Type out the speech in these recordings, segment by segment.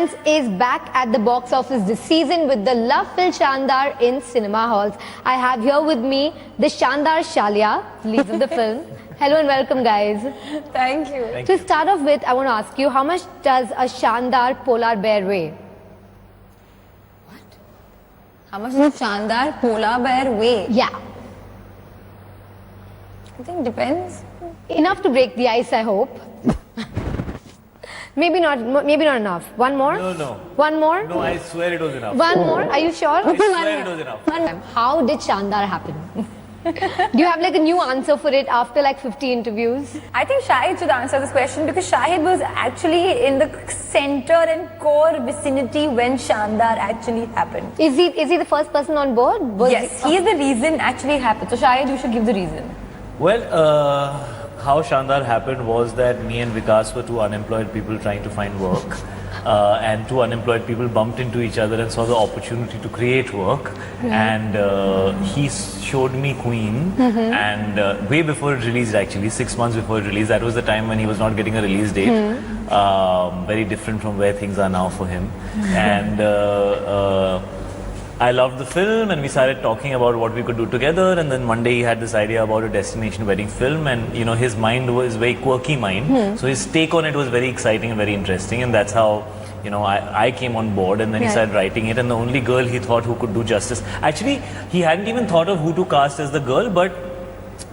Romance is back at the box office this season with the love-filled Shaandaar in cinema halls. I have here with me the Shandaar Shaalia, leads of the film. Hello and welcome, guys. Thank you. To start off with, I want to ask you, how much does a Shaandaar polar bear weigh? What? How much does a Shaandaar polar bear weigh? Yeah. I think it depends. Enough to break the ice, I hope. Maybe not enough. One more? No. One more? No, I swear it was enough. One more? Are you sure? I swear it was enough. How did Shaandaar happen? Do you have like a new answer for it after like 50 interviews? I think Shahid should answer this question because Shahid was actually in the center and core vicinity when Shaandaar actually happened. Is he the first person on board? Yes, he is the reason actually happened. So Shahid, you should give the reason. Well, how Shaandaar happened was that me and Vikas were two unemployed people trying to find work. And two unemployed people bumped into each other and saw the opportunity to create work. And he showed me Queen. And way before it released, actually, 6 months before it released, that was the time when he was not getting a release date. Very different from where things are now for him. And I loved the film, and we started talking about what we could do together. And then one day he had this idea about a destination wedding film, and you know, his mind was very quirky mind. So his take on it was very exciting and very interesting, and that's how, you know, I came on board. And then he started writing it, and the only girl he thought who could do justice. Actually, he hadn't even thought of who to cast as the girl, but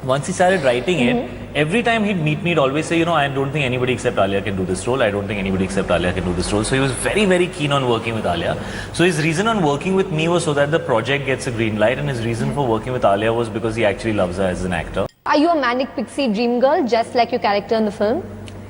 once he started writing it, every time he'd meet me, he'd always say, you know, I don't think anybody except Alia can do this role. I don't think anybody except Alia can do this role. So he was very, very keen on working with Alia. So his reason on working with me was so that the project gets a green light, and his reason for working with Alia was because he actually loves her as an actor. Are you a manic pixie dream girl, just like your character in the film?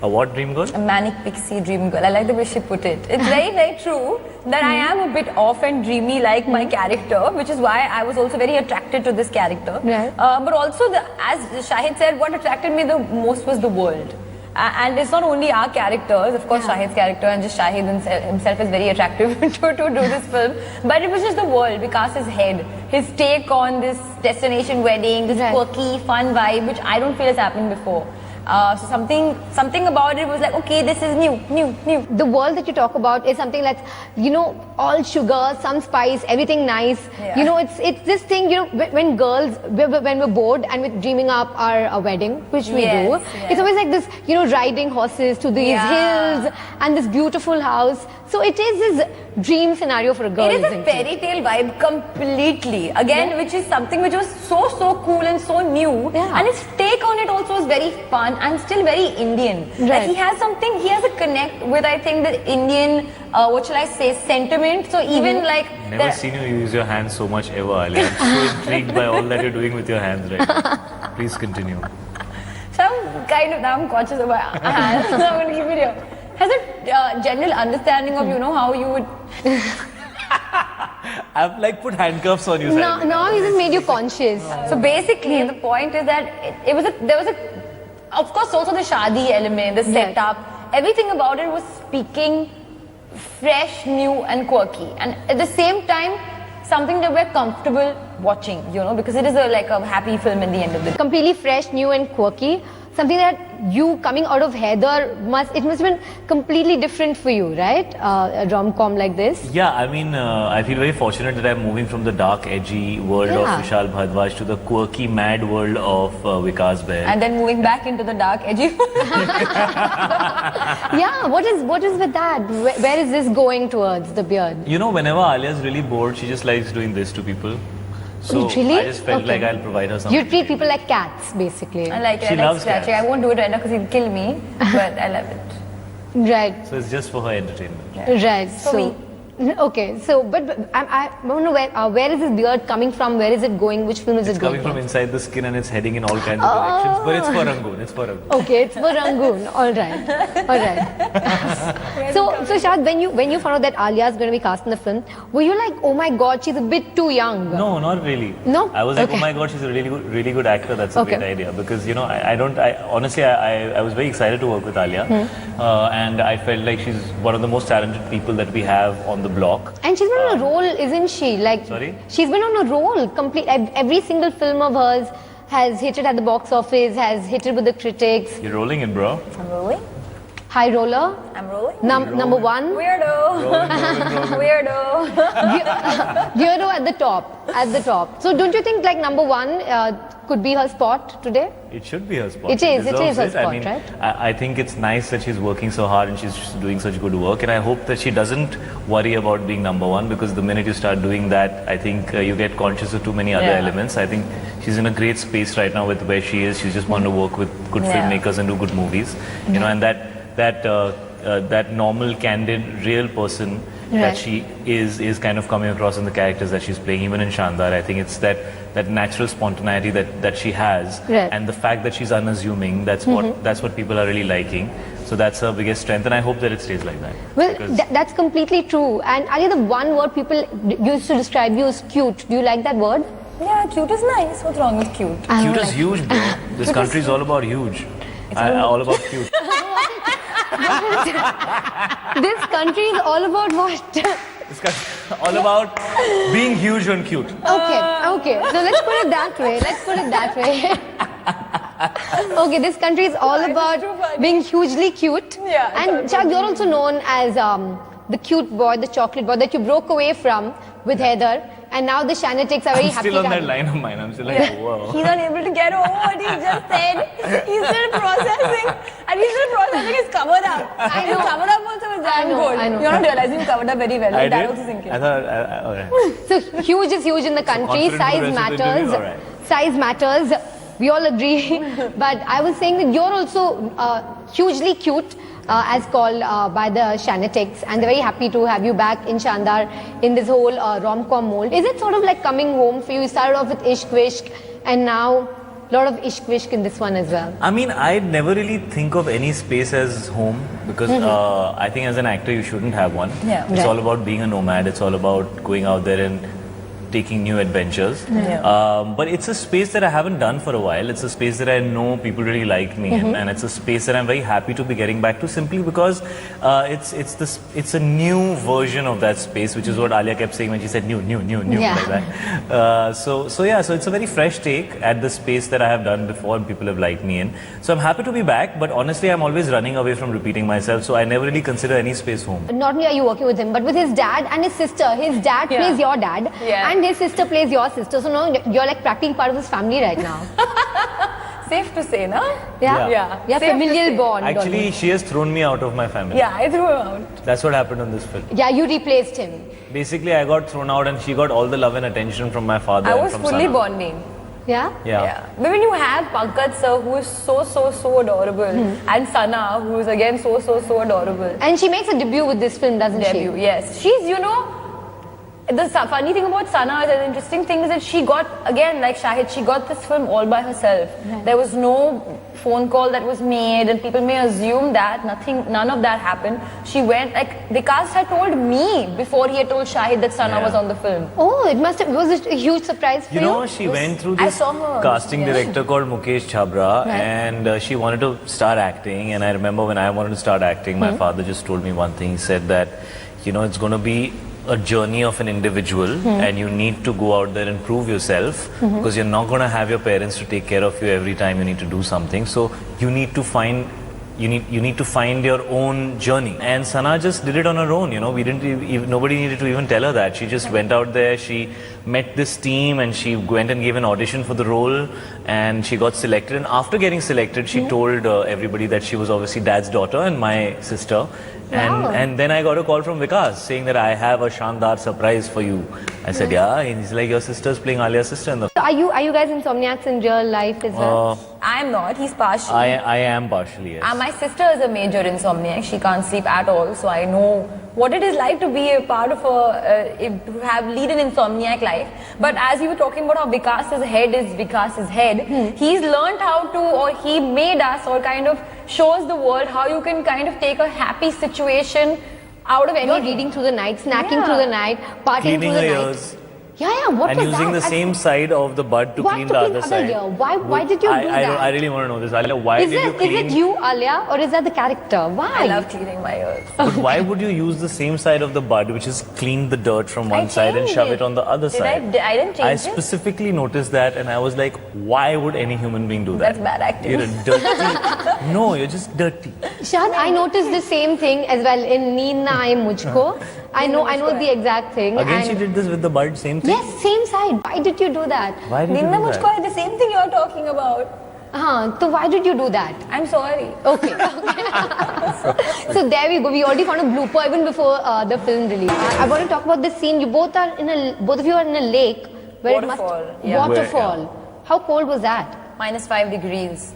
A what dream girl? A manic pixie dream girl. I like the way she put it. It's very, very true that I am a bit off and dreamy like my character, which is why I was also very attracted to this character. But also, as Shahid said, what attracted me the most was the world. And it's not only our characters, of course Shahid's character and just Shahid himself is very attractive to do this film, but it was just the world, Vikas's head, his take on this destination wedding, this quirky, fun vibe, which I don't feel has happened before. So something about it was like, okay, this is new. The world that you talk about is something that's, you know, all sugar, some spice, everything nice. You know, it's this thing, you know, when we're bored and we're dreaming up our wedding, which we do, it's always like this, you know, riding horses to these hills and this beautiful house. So it is this dream scenario for a girl. It is a fairy tale vibe completely. Again, which is something which was so cool and so new. And his take on it also is very fun and still very Indian. Like he has a connect with, I think, the Indian, what shall I say, sentiment. So even like... Never seen you use your hands so much ever, Ali. I'm so intrigued by all that you're doing with your hands right now. Please continue. So I'm conscious of my hands, so I'm going to keep it here. Has a general understanding of, you know, how you would... I've like put handcuffs on you. Now he just made you conscious. So basically, the point is that there was of course, also the shadi element, the setup, everything about it was speaking fresh, new and quirky. And at the same time, something that we're comfortable watching, you know, because it is like a happy film in the end of the day. Completely fresh, new and quirky. Something that you coming out of Heather must have been completely different for you, right? A rom-com like this. Yeah, I mean, I feel very fortunate that I'm moving from the dark, edgy world of Vishal Bhardwaj to the quirky, mad world of Vikas Bair. And then moving back into the dark, edgy world. What is with that? Where is this going towards, the beard? You know, whenever Alia's really bored, she just likes doing this to people. So really? I just felt like I'll provide her something. You treat people like cats, basically. I like it. She loves scratching. cats. I won't do it right now because he'll kill me, but I love it. Right. So it's just for her entertainment. Right. So, okay. So, but I don't know where is this beard coming from? Where is it going? Which film is it going? It's coming from inside the skin and it's heading in all kinds of directions. But it's for Rangoon. It's for Rangoon. Okay, it's for Rangoon. All right. So Shad, when you found out that Alia is going to be cast in the film, were you like, oh my God, she's a bit too young? No, not really. No. I was like, oh my God, she's a really good actor. That's a great idea, because you know, I honestly was very excited to work with Alia, and I felt like she's one of the most talented people that we have on the block. And she's been on a roll, isn't she? Like, sorry? She's been on a roll. Every single film of hers has hit it at the box office, has hit it with the critics. You're rolling it, bro. I'm rolling. High roller. I'm rolling. Number one. Weirdo. Weirdo. Weirdo at the top. At the top. So don't you think like number one could be her spot today? It should be her spot. It is her spot, I mean, right? I think it's nice that she's working so hard and she's doing such good work, and I hope that she doesn't worry about being number one, because the minute you start doing that, I think you get conscious of too many other elements. I think she's in a great space right now with where she is. She's just wanting to work with good filmmakers and do good movies, you know, and that normal, candid, real person that she is kind of coming across in the characters that she's playing, even in Shaandaar. I think it's that natural spontaneity that she has, and the fact that she's unassuming. That's what people are really liking. So that's her biggest strength, and I hope that it stays like that. Well, that's completely true. And Alia, the one word people used to describe you is cute. Do you like that word? Yeah, cute is nice. What's wrong with cute? Cute is huge, bro. This country is all about huge. All about cute. This country is all about what? This country all about being huge and cute. Okay. So let's put it that way. Okay, this country is all about being hugely cute. Yeah. And Chad, you're also known as the cute boy, the chocolate boy that you broke away from with Heather. And now the Shanatics are very happy. Still on that line of mine. I'm still like, whoa. He's unable to get over what he just said. He's still processing. And he's still processing his cover up. I know. His cover up also was damn good. I know. You're not realizing you covered up very well. I That did? also thinking. I thought, okay. So huge is huge in the country. confident Size for the rest of the matters. interview? All right. Size matters. We all agree. But I was saying that you're also hugely cute. As called by the Shanatics, and they're very happy to have you back in Shaandaar in this whole rom-com mold. Is it sort of like coming home for you? You started off with Ishq Vishk, and now a lot of Ishq Vishk in this one as well. I mean, I never really think of any space as home, because I think as an actor you shouldn't have one. Yeah. It's all about being a nomad. It's all about going out there and taking new adventures. But it's a space that I haven't done for a while. It's a space that I know people really like me in, and it's a space that I'm very happy to be getting back to, simply because it's a new version of that space, which is what Alia kept saying when she said new like that. So it's a very fresh take at the space that I have done before and people have liked me in. So I'm happy to be back, but honestly I'm always running away from repeating myself, so I never really consider any space home. Not only are you working with him, but with his dad and his sister. His dad plays your dad, and his sister plays your sister. So now you're like practically part of his family right now. Safe to say, no? Yeah. Familial bond. Actually, she has thrown me out of my family. Yeah, I threw him out. That's what happened on this film. Yeah, you replaced him. Basically, I got thrown out and she got all the love and attention from my father. I and was from fully Sana. bonding. Yeah? But when you have Pankaj sir, who is so adorable, and Sana, who is again so adorable. And she makes a debut with this film, doesn't she? Yes. She's, the funny thing about Sana is, an interesting thing is that she got, again, like Shahid, she got this film all by herself. There was no phone call that was made, and people may assume that none of that happened. She went, like, Vikas had told me before he had told Shahid that Sana was on the film. Oh, was a huge surprise for you? She went through this casting director called Mukesh Chhabra, and she wanted to start acting. And I remember when I wanted to start acting, my father just told me one thing. He said that, it's going to be a journey of an individual, and you need to go out there and prove yourself, because you're not going to have your parents to take care of you every time you need to do something. So you need to find your own journey. And Sana just did it on her own. Nobody needed to even tell her that. She just went out there, she met this team, and she went and gave an audition for the role, and she got selected. And after getting selected, she told everybody that she was obviously dad's daughter and my sister. And then I got a call from Vikas saying that I have a Shaandaar surprise for you. I said, yeah. And he's like, your sister's playing Alia's sister in the So are you guys insomniacs in real life as well? I am not. He's partial. I am partially, yes. My sister is a major insomniac. She can't sleep at all. So I know what it is like to be a part of lead an insomniac life. But as you were talking about how Vikas's head is Vikas's head, he's learned how to, or he made us, or kind of shows the world how you can kind of take a happy situation out of any. You're reading through the night, snacking through the night, partying Cleaning through the her night. ears. Yeah, what and was using that? the same side of the bud to What, clean to the clean other other side. ear? Why did you do that? I really want to know this, Alia. Why Is did you it clean? you, Alia, or is that the character? Why? I love cleaning my ears. But why would you use the same side of the bud, which is clean the dirt from one side and changed shove it. it on the other side? I didn't change I it. specifically noticed that, and I was like, why would any human being do that? That's bad acting. You're a dirty. No, you're just dirty. Shahid, I noticed the same thing as well in Neend Na Aaye Mujhko. I know the exact thing. Again, and she did this with the bud, same thing. yes, same side. Why did you do that? Why did you Ninda do Mujhko that? is the same thing you're talking about. So why did you do that? I'm sorry. Okay. So there we go. We already found a blooper even before the film release. I want to talk about this scene. You both of you are in a lake where Waterfall, it must yeah. waterfall. How cold was that? -5 degrees.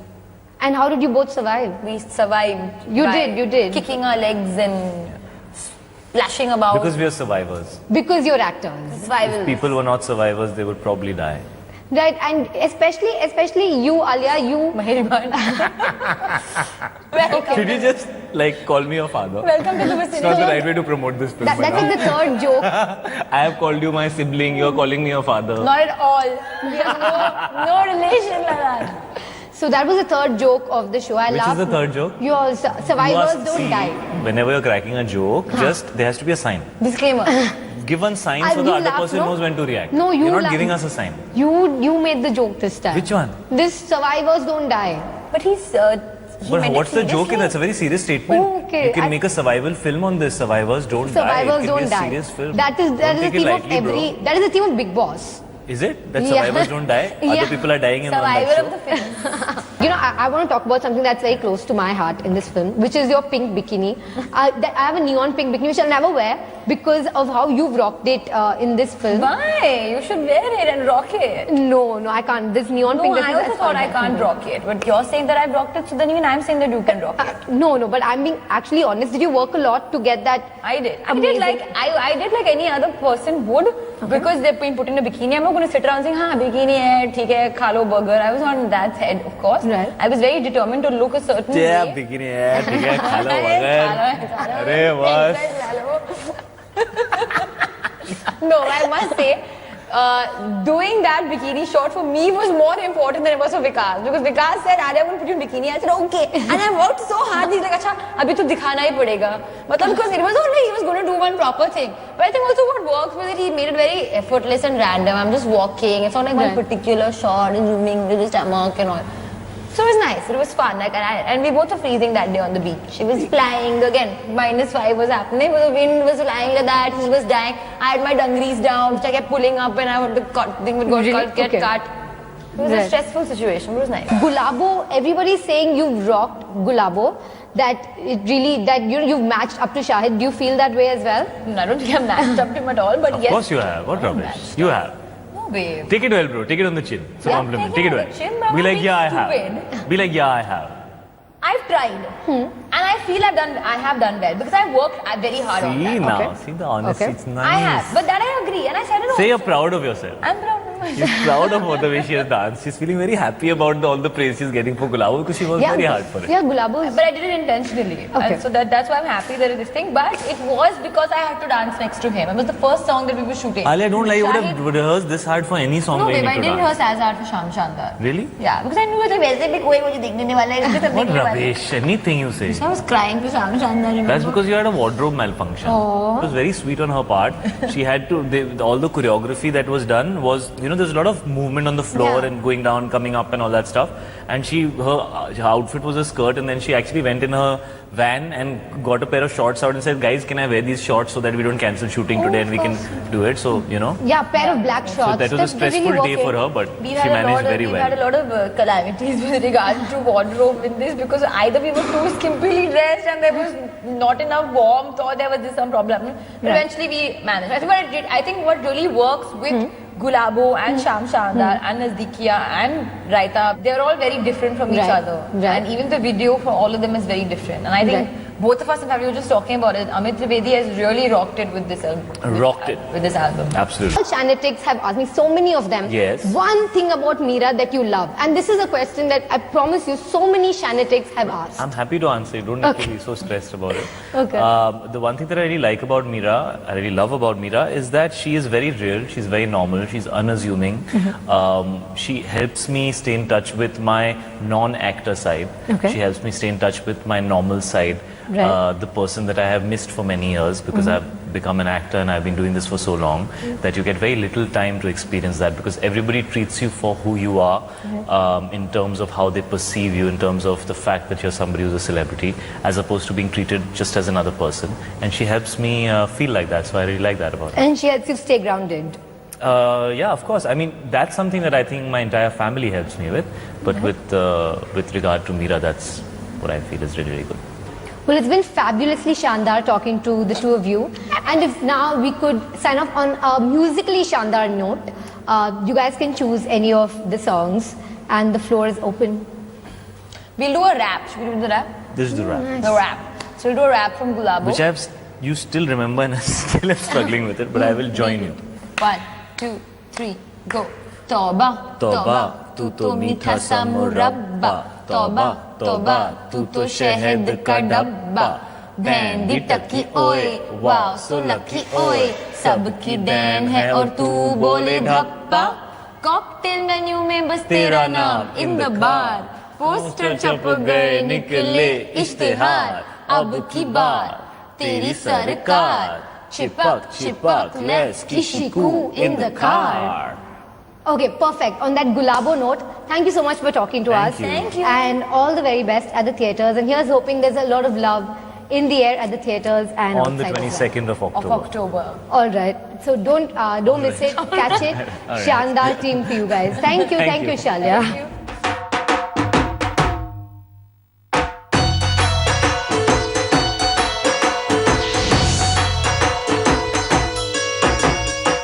And how did you both survive? We survived. You by did. Kicking our legs and splashing about. Because we are survivors. Because you're actors. Survival. If people were not survivors, they would probably die. Right, and especially you, Alia, you. Mahirman. Welcome. Should you just like call me your father? Welcome to the It's not the right way to promote this film. That's by now. like the third joke. I have called you my sibling, you're calling me your father. Not at all. We have no relation like that. So that was the third joke of the show. I Which laughed. is the third joke? Your survivors You must don't see, die. Whenever you're cracking a joke, just there has to be a sign. Disclaimer. Give one sign so You the other laugh, person no? knows when to react. No, you You're not laugh. giving us a sign. You made the joke this time. Which one? This survivors don't die. But he But meant what's it the joke in that? It's a very serious statement. Oh, okay. You can make a survival film on this. Survivors don't Survivors die. It don't can be a die. serious film. That is Don't the take it theme of lightly, bro. that is the theme of Big Boss. Is it? That Yeah. survivors don't die? Yeah. Other people are dying in one survivor that of the show? film. You know, I want to talk about something that's very close to my heart in this film, which is your pink bikini. I have a neon pink bikini, which I'll never wear because of how you've rocked it in this film. Why? You should wear it and rock it. No, I can't. This neon No, pink. I also thought I can't rock it. But you're saying that I've rocked it, so then even I'm saying that you can rock it. No, but I'm being actually honest. Did you work a lot to get that? I did. Amazing. I did like any other person would, because they're being put in a bikini. I'm not going to sit around saying, "Ha, bikini hai, theek hai, kha lo burger." I was on that head, of course. Right. I was very determined to look a certain Yeah, way. bikini hai, ठीक है, खा लो खा मगर. लो, अरे बस. खा लो. No, I must say, doing that bikini shot for me was more important than it was for Vikas, because Vikas said, "Alia, I'm going to put you in bikini." I said, "Okay," and I worked so hard. He's like, "Acha, abhi to dikhana hi padega." Matlab, because it was not like he was going to do one proper thing, but I think also what works was that he made it very effortless and random. I'm just walking. It's not like one particular shot and zooming to the stomach and all. So it was nice. It was fun. And we both were freezing that day on the beach. She was flying again. -5 was happening. The wind was flying like that. He was dying. I had my dungarees down, which I kept pulling up, and the thing would get cut. It was a stressful situation. It was nice. Gulabo, everybody's saying you've rocked Gulabo. That you've matched up to Shahid. Do you feel that way as well? I don't think I matched up to him at all, but Of yes. course you have. What rubbish? You have. No, babe. Take it well, bro. Take it on the chin. It's a compliment. Take it on well. the chin, but Be I'm like, being yeah, I stupid. have. Be like, yeah, I have. I've tried, and I feel I have done well because I worked very hard on that. See now. Okay. See the honesty. Okay. It's nice. I have, but that I agree, and I said it. Say you're also. proud of yourself. I'm proud of myself. She's proud of the way she has danced. She's feeling very happy about all the praise she's getting for Gulabo because she worked very hard for it. Yeah, Gulabo is. But I did it intentionally. Okay. And so that's why I'm happy there is this thing. But it was because I had to dance next to him. It was the first song that we were shooting. Alia, don't lie. You would Shahid- have rehearsed this hard for any song No, where you babe, I need to didn't dance. rehearse as hard for Shaandaar. Really? Yeah, because I knew that वैसे भी कोई मुझे देखने नहीं वाला है, इसके सब What देखने वाले हैं. rubbish. Anything you say. So I was crying for Shaandaar. That's because you had a wardrobe malfunction. It was very sweet on her part. She had to, all the choreography that was done was, there's a lot of movement on the floor and going down, coming up and all that stuff. And her outfit was a skirt, and then she actually went in her van and got a pair of shorts out and said, "Guys, can I wear these shorts so that we don't cancel shooting today and we can do it?" So, Yeah, pair of black shorts. So that was a stressful day for her, but she managed very We've well. had a lot of calamities with regards to wardrobe in this, because either we were too skimpily dressed and there was not enough warmth, or there was just some problem. But eventually we managed. I think what really works with Gulabo and Shaandaar and Nazdikia and Raita, they're all very different from each other. Right. And even the video for all of them is very different. And I think both of us, in fact, we were just talking about it. Amit Trivedi has really rocked it with this album. With this album. Absolutely. All Shanatics have asked me, so many of them. Yes. One thing about Meera that you love, and this is a question that I promise you, so many Shanatics have asked. I'm happy to answer. You don't need to be so stressed about it. Okay. The one thing that I really like about Meera, I really love about Meera, is that she is very real. She's very normal. She's unassuming. She helps me stay in touch with my non-actor side. Okay. She helps me stay in touch with my normal side. Right. The person that I have missed for many years because I've become an actor and I've been doing this for so long that you get very little time to experience that because everybody treats you for who you are in terms of how they perceive you, in terms of the fact that you're somebody who's a celebrity as opposed to being treated just as another person. And she helps me feel like that, so I really like that about her. And she helps you stay grounded. Yeah, of course. I mean, that's something that I think my entire family helps me with. But with regard to Meera, that's what I feel is really, really good. Well, it's been fabulously Shaandaar talking to the two of you. And if now we could sign off on a musically Shaandaar note, you guys can choose any of the songs and the floor is open. We'll do a rap. Should we do the rap? This is the rap. Nice. The rap. So we'll do a rap from Gulabo. Which you still remember and I still am struggling with it, but I will join you. 1, 2, 3, go. Toba, Toba, tu to meetha sa murabba. Toba, Toba, tu to shahid ka dabba. Bandi taki oye, wow, so lucky oye. Sabki dan hai aur tu bole dhappa. Cocktail menu mein bas tera naam in the bar. Poster chap gaye nikle ishtihar. Ab ki baar teri sarkar. Chipak, chipak, let's kishi ko in the car. Okay, perfect. On that Gulabo note, thank you so much for talking to us. Thank you. And all the very best at the theatres. And here's hoping there's a lot of love in the air at the theatres and On the outside as 22nd of October. well. All right. So don't miss it. Catch it. All right. Shaandaar team for you guys. Thank you, Thank you. Shaalia. Thank you.